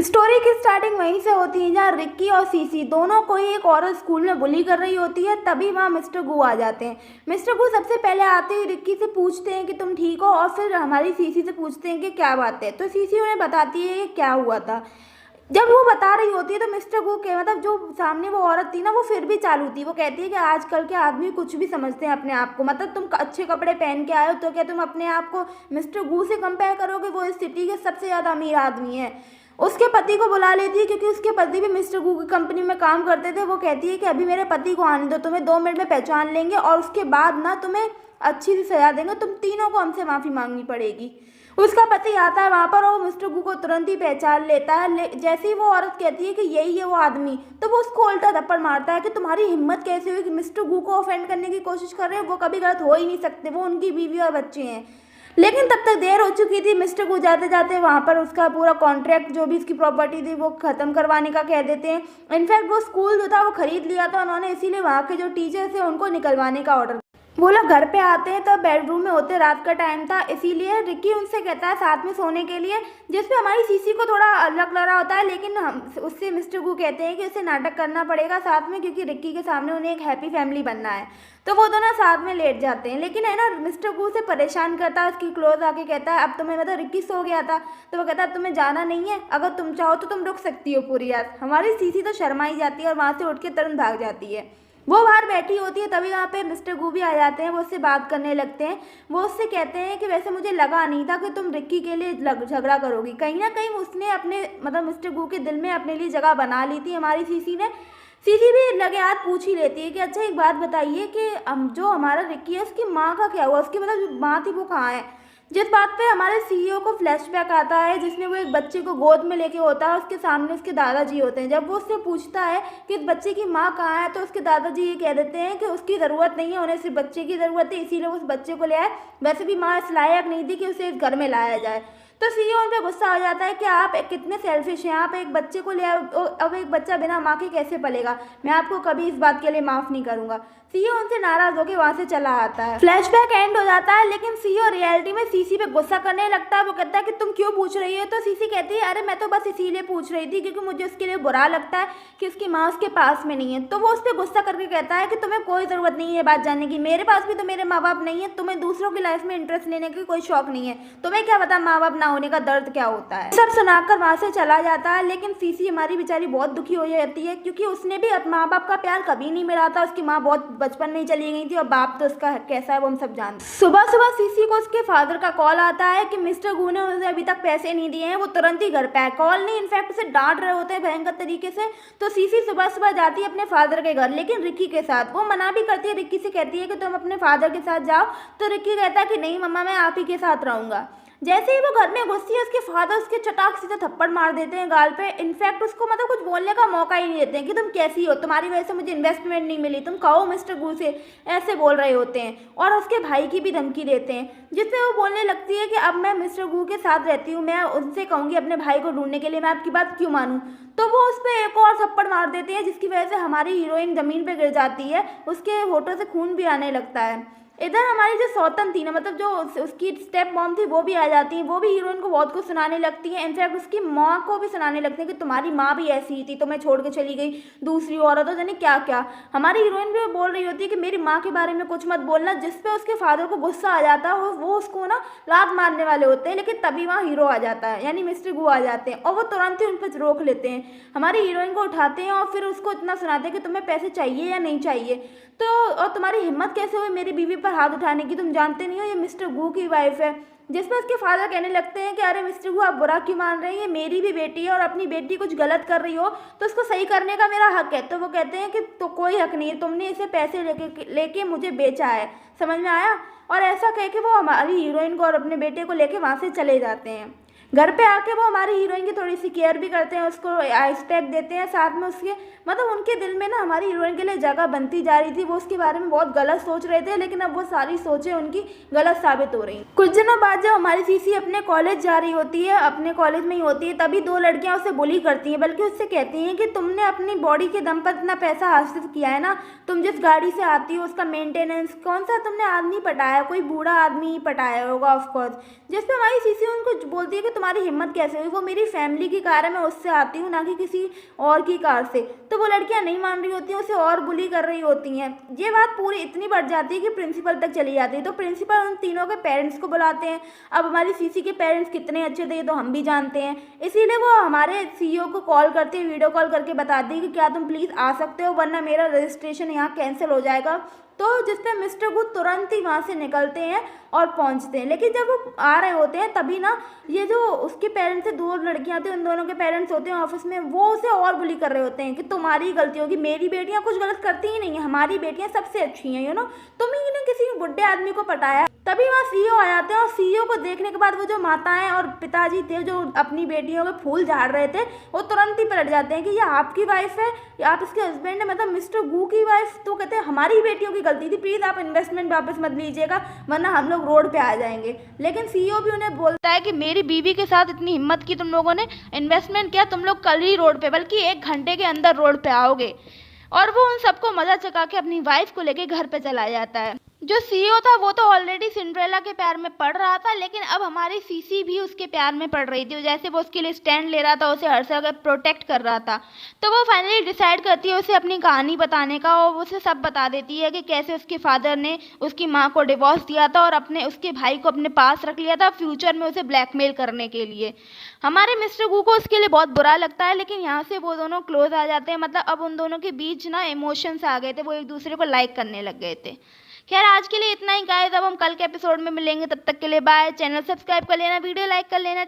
Story की starting वहीं से होती है जहाँ रिक्की और सीसी दोनों को ही एक औरत स्कूल में बुली कर रही होती है। तभी वहाँ मिस्टर गू आ जाते हैं। मिस्टर गू सबसे पहले आते ही रिक्की से पूछते हैं कि तुम ठीक हो, और फिर हमारी सीसी से पूछते हैं कि क्या बात है। तो सीसी उन्हें बताती है कि क्या हुआ था। जब वो बता रही होती है तो मिस्टर गू के मतलब जो सामने वो औरत थी ना, वो फिर भी चालू थी। वो कहती है कि आजकल के आदमी कुछ भी समझते हैं अपने आप को। मतलब तुम अच्छे कपड़े पहन के आए हो तो क्या तुम अपने आप को मिस्टर गू से कंपेयर करोगे? वो इस सिटी के सबसे ज़्यादा अमीर आदमी है। उसके पति को बुला लेती है क्योंकि उसके पति भी मिस्टर गू की कंपनी में काम करते थे। वो कहती है कि अभी मेरे पति को आने दो, तुम्हें 2 मिनट में पहचान लेंगे और उसके बाद ना तुम्हें अच्छी सी सजा देंगे, तुम तीनों को हमसे माफ़ी मांगनी पड़ेगी। उसका पति आता है वहाँ पर और वो मिस्टर गू को तुरंत ही पहचान लेता है। जैसे ही वो औरत कहती है कि यही है वो आदमी, तो वो उसको उल्टा थप्पड़ मारता है कि तुम्हारी हिम्मत कैसे हुई कि मिस्टर गू को ऑफेंड करने की कोशिश कर रहे हो? वो कभी गलत हो ही नहीं सकते, वो उनकी बीवी और बच्चे हैं। लेकिन तब तक देर हो चुकी थी। मिस्टर गू जाते जाते वहाँ पर उसका पूरा कॉन्ट्रैक्ट, जो भी उसकी प्रॉपर्टी थी, वो ख़त्म करवाने का कह देते हैं। इनफैक्ट वो स्कूल जो था वो खरीद लिया था उन्होंने, इसीलिए वहाँ के जो टीचर्स थे उनको निकलवाने का ऑर्डर। वो लोग घर पे आते हैं तब बेडरूम में होते, रात का टाइम था, इसीलिए रिक्की उनसे कहता है साथ में सोने के लिए, जिसपे हमारी सीसी को थोड़ा अलग लग रहा होता है। लेकिन हम उससे मिस्टर गू कहते हैं कि उसे नाटक करना पड़ेगा साथ में, क्योंकि रिक्की के सामने उन्हें एक हैप्पी फैमिली बनना है। तो वो दोनों साथ में लेट जाते हैं। लेकिन है ना, मिस्टर गू से परेशान करता है, उसकी क्लोज आके कहता है अब तुम्हें मतलब रिक्की सो गया था, तो वो कहता है अब तुम्हें जाना नहीं है, अगर तुम चाहो तो तुम रुक सकती हो पूरी रात। हमारी सीसी तो शर्माई जाती है और वहाँ से उठ के तुरंत भाग जाती है। वो बाहर बैठी होती है, तभी वहाँ पे मिस्टर गू भी आ जाते हैं। वो उससे बात करने लगते हैं। वो उससे कहते हैं कि वैसे मुझे लगा नहीं था कि तुम रिक्की के लिए झगड़ा करोगी। कहीं ना कहीं उसने अपने मतलब मिस्टर गू के दिल में अपने लिए जगह बना ली थी हमारी सीसी ने। सीसी भी लगे हाथ पूछ ही लेती है कि अच्छा एक बात बताइए कि जो हमारा रिक्की है उसकी माँ का क्या हुआ, उसकी मतलब जो माँ थी वो कहाँ है? जिस बात पे हमारे सीईओ को फ्लैशबैक आता है जिसमें वो एक बच्चे को गोद में लेके होता है, उसके सामने उसके दादाजी होते हैं। जब वो उससे पूछता है कि इस बच्चे की माँ कहाँ है, तो उसके दादाजी ये कह देते हैं कि उसकी ज़रूरत नहीं है, उन्हें सिर्फ बच्चे की ज़रूरत है, इसीलिए उस बच्चे को ले आए। वैसे भी माँ इस लायक नहीं थी कि उसे इस घर में लाया जाए। तो सीईओ उन पर गुस्सा हो जाता है कि आप कितने सेल्फिश हैं, आप एक बच्चे को ले आए, अब एक बच्चा बिना माँ के कैसे पलेगा? मैं आपको कभी इस बात के लिए माफ़ नहीं करूँगा। सीईओ उनसे नाराज़ होकर वहाँ से चला आता है। फ्लैशबैक एंड हो जाता है, लेकिन सीईओ रियलिटी में सीसी पे गुस्सा करने लगता है। वो कहता है कि तुम क्यों पूछ रही हो? तो सीसी कहती है अरे मैं तो बस इसीलिए पूछ रही थी क्योंकि मुझे उसके लिए बुरा लगता है कि उसकी माँ उसके पास में नहीं है। तो वो उस पर गुस्सा करके कहता है कि तुम्हें कोई ज़रूरत नहीं है बात जानने की, मेरे पास भी तो मेरे माँ बाप नहीं है, तुम्हें दूसरों की लाइफ में इंटरेस्ट लेने की कोई शौक नहीं है, तुम्हें क्या पता माँ बाप ना होने का दर्द क्या होता है। सब सुनाकर वहाँ से चला जाता है। लेकिन सीसी हमारी बेचारी बहुत दुखी हो जाती है क्योंकि उसने भी माँ बाप का प्यार कभी नहीं मिला था। उसकी माँ बहुत बचपन में ही चली गई थी और बाप तो उसका कैसा है वो हम सब जानते। सुबह सुबह सीसी को उसके फादर का कॉल आता है कि मिस्टर गू ने उसे अभी तक पैसे नहीं दिए हैं। वो तुरंत ही घर पे आए, कॉल नहीं इनफैक्ट उसे डांट रहे होते हैं भयंकर तरीके से। तो सीसी सुबह सुबह जाती है अपने फादर के घर, लेकिन रिक्की के साथ। वो मना भी करती है, रिक्की से कहती है कि तुम अपने फादर के साथ जाओ। तो रिक्की कहता है कि नहीं मम्मा, मैं आप ही के साथ रहूँगा। जैसे ही वो घर में घुसती है, उसके फादर उसके चटाक सीधे थप्पड़ मार देते हैं गाल पे। इनफैक्ट उसको मतलब कुछ बोलने का मौका ही नहीं देते हैं कि तुम कैसी हो, तुम्हारी वजह से मुझे इन्वेस्टमेंट नहीं मिली, तुम कहो मिस्टर गू से, ऐसे बोल रहे होते हैं। और उसके भाई की भी धमकी देते हैं, जिससे वो बोलने लगती है कि अब मैं मिस्टर गू के साथ रहती हूँ, मैं उनसे कहूँगी अपने भाई को ढूंढने के लिए, मैं आपकी बात क्यों मानूँ? तो वो उस पर एक और थप्पड़ मार देते हैं, जिसकी वजह से हमारी हीरोइन ज़मीन पर गिर जाती है, उसके होठों से खून भी आने लगता है। इधर हमारी जो सौतन थी ना, मतलब जो उसकी स्टेप मॉम थी, वो भी आ जाती हैं। वो भी हीरोइन को बहुत कुछ सुनाने लगती है। इनफैक्ट उसकी माँ को भी सुनाने लगती है कि तुम्हारी माँ भी ऐसी ही थी, तुम्हें छोड़ के चली गई दूसरी औरत, तो जाने क्या क्या। हमारी हीरोइन भी बोल रही होती है कि मेरी माँ के बारे में कुछ मत बोलना, जिसपे उसके फादर को गुस्सा आ जाता है और वो उसको ना लात मारने वाले होते हैं। लेकिन तभी वहाँ हीरो आ जाता है, यानी मिस्टर गू आ जाते हैं, और वो तुरंत ही उन पर रोक लेते हैं। हमारी हीरोइन को उठाते हैं और फिर उसको इतना सुनाते हैं कि तुम्हें पैसे चाहिए या नहीं चाहिए, तो और तुम्हारी हिम्मत कैसे हुई मेरी बीवी पर हाथ उठाने की, तुम जानते नहीं हो ये मिस्टर गू की वाइफ है। जिस पर उसके फादर कहने लगते हैं कि अरे मिस्टर गू, आप बुरा क्यों मान रहे हैं, ये मेरी भी बेटी है और अपनी बेटी कुछ गलत कर रही हो तो उसको सही करने का मेरा हक है। तो वो कहते हैं कि तो कोई हक नहीं है, तुमने इसे पैसे लेके मुझे बेचा है, समझ में आया? और ऐसा कह के वो हमारी हीरोइन को और अपने बेटे को लेके वहाँ से चले जाते हैं। घर पे आके वो हमारी हीरोइन की थोड़ी सी केयर भी करते हैं, उसको आइस पैक देते हैं, साथ में उसके मतलब उनके दिल में ना हमारी हीरोइन के लिए जगह बनती जा रही थी। वो उसके बारे में बहुत गलत सोच रहे थे, लेकिन अब वो सारी सोचें उनकी गलत साबित हो रही। कुछ दिनों बाद जब हमारी सीसी अपने कॉलेज जा रही होती है, अपने कॉलेज में ही होती है, तभी 2 लड़कियां उसे बुली करती हैं, बल्कि उससे कहती हैं कि तुमने अपनी बॉडी के दम पर इतना पैसा हासिल किया है ना, तुम जिस गाड़ी से आती हो उसका मेंटेनेंस, कौन सा तुमने आदमी पटाया, कोई बूढ़ा आदमी ही पटाया होगा ऑफकोर्स। जिस पर हमारी सीसी उनको बोलती है कि तुम्हारी हिम्मत कैसे हुई, वो मेरी फैमिली की कार है, मैं उससे आती हूँ ना कि किसी और की कार से। तो वो लड़कियाँ नहीं मान रही होती हैं, उसे और बुली कर रही होती हैं। ये बात पूरी इतनी बढ़ जाती है कि प्रिंसिपल तक चली जाती है। तो प्रिंसिपल उन तीनों के पेरेंट्स को बुलाते हैं। अब हमारी सीसी के पेरेंट्स कितने अच्छे थे ये तो हम भी जानते हैं, इसीलिए वो हमारे सीईओ को कॉल करते हैं, वीडियो कॉल करके बताती है कि क्या तुम प्लीज़ आ सकते हो वरना मेरा रजिस्ट्रेशन यहाँ कैंसिल हो जाएगा। तो जिस पे मिस्टर गुड तुरंत ही वहाँ से निकलते हैं और पहुँचते हैं। लेकिन जब वो आ रहे होते हैं तभी ना ये जो उसके पेरेंट्स थे, दो लड़कियाँ थी, उन दोनों के पेरेंट्स होते हैं ऑफिस में, वो उसे और बुली कर रहे होते हैं कि तुम्हारी गलती होगी, मेरी बेटियाँ कुछ गलत करती ही नहीं है, हमारी बेटियाँ सबसे अच्छी हैं, तुम ही ने किसी बुढ़े आदमी को पटाया। तभी वहाँ सीईओ आ जाते हैं और सीईओ को देखने के बाद वो जो माताएं और पिताजी थे जो अपनी बेटियों के फूल झाड़ रहे थे, वो तुरंत ही पलट जाते हैं कि ये आपकी वाइफ है, या आप इसके हस्बैंड है, मतलब मिस्टर गू की वाइफ। तो कहते हैं हमारी बेटियों की गलती थी, प्लीज़ आप इन्वेस्टमेंट वापस मत लीजिएगा वरना हम लोग रोड पे आ जाएंगे। लेकिन सीईओ भी उन्हें बोलता है कि मेरी बीवी के साथ इतनी हिम्मत की तुम लोगों ने, इन्वेस्टमेंट किया, तुम लोग कल ही रोड पे, बल्कि 1 घंटे के अंदर रोड पे आओगे। और वो उन सबको मजा चका के अपनी वाइफ को लेके घर पे चला जाता है। जो सीईओ था वो तो ऑलरेडी सिंड्रेला के प्यार में पड़ रहा था, लेकिन अब हमारी सीसी भी उसके प्यार में पड़ रही थी। जैसे वो उसके लिए स्टैंड ले रहा था, उसे हर जगह प्रोटेक्ट कर रहा था। तो वो फाइनली डिसाइड करती है उसे अपनी कहानी बताने का, और उसे सब बता देती है कि कैसे उसके फादर ने उसकी माँ को डिवोर्स दिया था और उसके भाई को अपने पास रख लिया था फ्यूचर में उसे ब्लैकमेल करने के लिए। हमारे मिस्टर गू को उसके लिए बहुत बुरा लगता है, लेकिन यहाँ से वो दोनों क्लोज आ जाते हैं। मतलब अब उन दोनों के बीच ना इमोशंस आ गए थे, वो एक दूसरे को लाइक करने लग गए थे। खैर आज के लिए इतना ही गाइस, अब हम कल के एपिसोड में मिलेंगे, तब तक के लिए बाय। चैनल सब्सक्राइब कर लेना, वीडियो लाइक कर लेना।